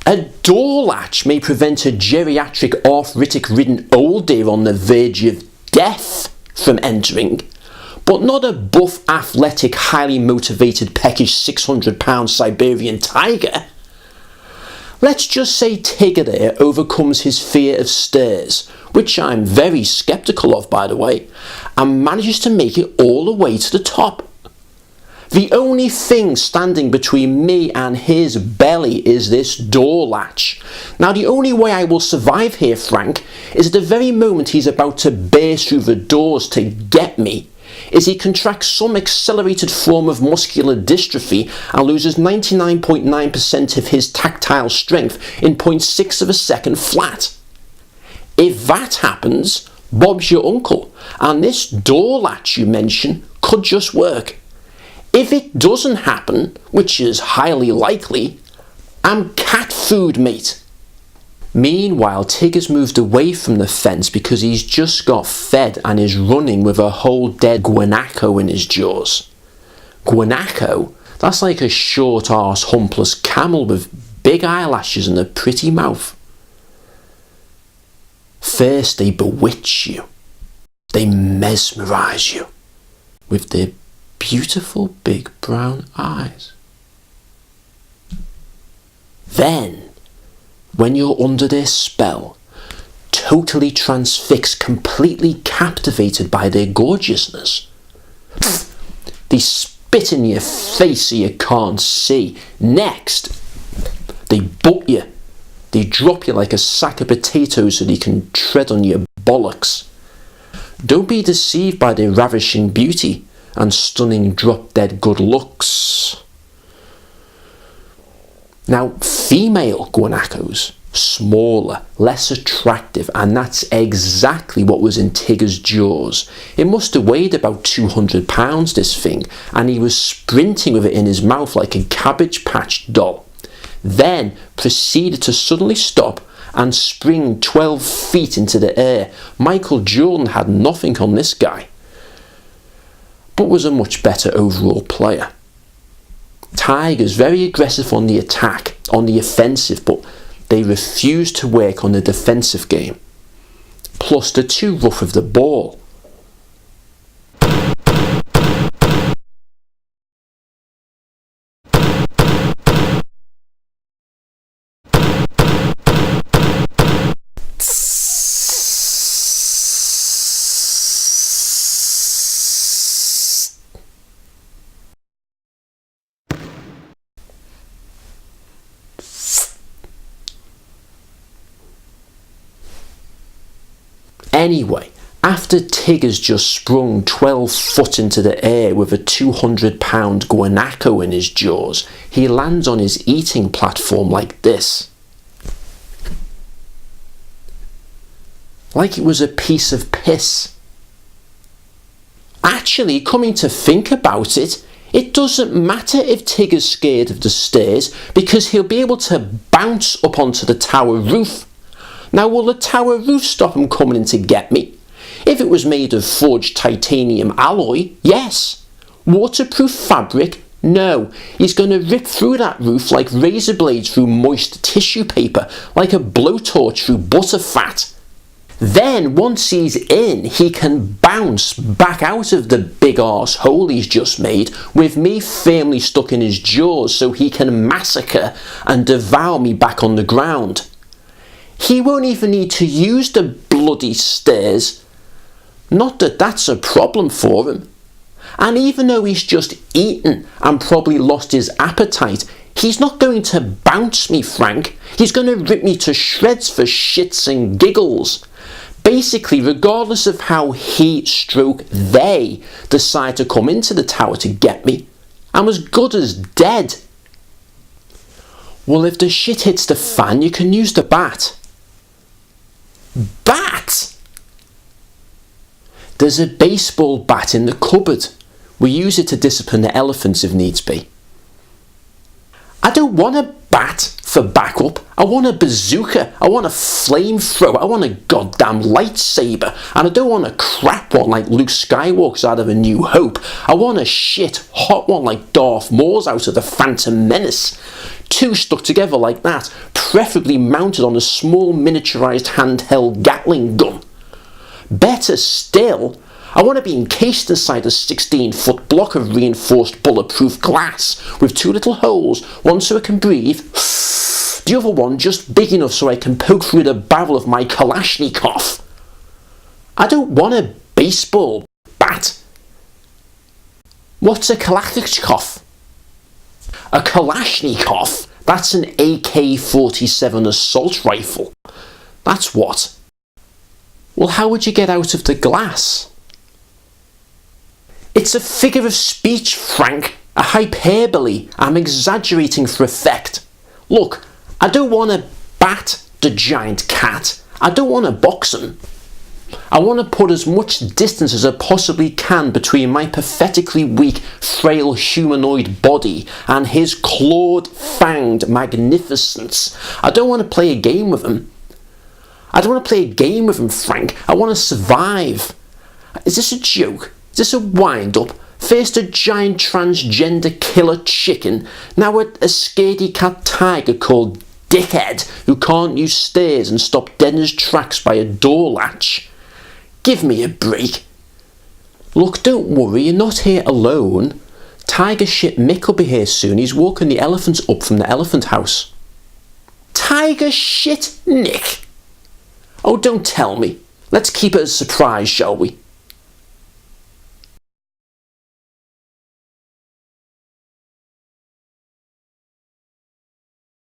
A door latch may prevent a geriatric arthritic-ridden old deer on the verge of death from entering, but not a buff, athletic, highly motivated, peckish 600-pound Siberian tiger. Let's just say Tigger there overcomes his fear of stairs, which I'm very sceptical of, by the way, and manages to make it all the way to the top. The only thing standing between me and his belly is this door latch. Now, the only way I will survive here, Frank, is at the very moment he's about to burst through the doors to get me, is he contracts some accelerated form of muscular dystrophy and loses 99.9% of his tactile strength in 0.6 of a second flat. If that happens, Bob's your uncle, and this door latch you mention could just work. If it doesn't happen, which is highly likely, I'm cat food, mate. Meanwhile, Tigger's moved away from the fence because he's just got fed and is running with a whole dead guanaco in his jaws. Guanaco? That's like a short-arse humpless camel with big eyelashes and a pretty mouth. First they bewitch you. They mesmerise you with their beautiful big brown eyes. Then, when you're under their spell, totally transfixed, completely captivated by their gorgeousness, they spit in your face so you can't see. Next, they butt you. They drop you like a sack of potatoes so they can tread on your bollocks. Don't be deceived by their ravishing beauty and stunning drop-dead good looks. Now, female guanacos, smaller, less attractive, and that's exactly what was in Tigger's jaws. It must have weighed about 200 pounds, this thing, and he was sprinting with it in his mouth like a Cabbage Patch doll. Then proceeded to suddenly stop and spring 12 feet into the air. Michael Jordan had nothing on this guy, but was a much better overall player. Tigers very aggressive on the attack, on the offensive, but they refuse to work on the defensive game. Plus, they're too rough with the ball. Anyway, after Tigger's just sprung 12 foot into the air with a 200-pound guanaco in his jaws, he lands on his eating platform like this. Like it was a piece of piss. Actually, coming to think about it, it doesn't matter if Tigger's scared of the stairs because he'll be able to bounce up onto the tower roof. Now, will the tower roof stop him coming in to get me? If it was made of forged titanium alloy, yes. Waterproof fabric? No. He's going to rip through that roof like razor blades through moist tissue paper, like a blowtorch through butter fat. Then, once he's in, he can bounce back out of the big arse hole he's just made with me firmly stuck in his jaws so he can massacre and devour me back on the ground. He won't even need to use the bloody stairs. Not that that's a problem for him. And even though he's just eaten and probably lost his appetite, he's not going to bounce me, Frank. He's going to rip me to shreds for shits and giggles. Basically, regardless of how they decide to come into the tower to get me, I'm as good as dead. Well, if the shit hits the fan, you can use the bat. Bat? There's a baseball bat in the cupboard. We use it to discipline the elephants if needs be. I don't want a bat for backup. I want a bazooka. I want a flamethrower. I want a goddamn lightsaber. And I don't want a crap one like Luke Skywalker's out of A New Hope. I want a shit hot one like Darth Maul's out of The Phantom Menace. two stuck together like that, preferably mounted on a small miniaturised handheld Gatling gun. Better still, I want to be encased inside a 16-foot block of reinforced bulletproof glass with two little holes, one so I can breathe, the other one just big enough so I can poke through the barrel of my Kalashnikov. I don't want a baseball bat. What's a Kalashnikov? A Kalashnikov? That's an AK-47 assault rifle. That's what. Well, how would you get out of the glass? It's a figure of speech, Frank. A hyperbole. I'm exaggerating for effect. Look, I don't want to bat the giant cat. I don't want to box him. I want to put as much distance as I possibly can between my pathetically weak, frail humanoid body and his clawed, fanged magnificence. I don't want to play a game with him. I don't want to play a game with him, Frank. I want to survive. Is this a joke? Is this a wind-up? First a giant transgender killer chicken, now a scaredy cat tiger called Dickhead who can't use stairs and stop dead in his tracks by a door latch. Give me a break. Look, don't worry, you're not here alone. Tiger shit Mick will be here soon. He's walking the elephants up from the elephant house. Tiger shit Nick? Oh, don't tell me. Let's keep it a surprise, shall we?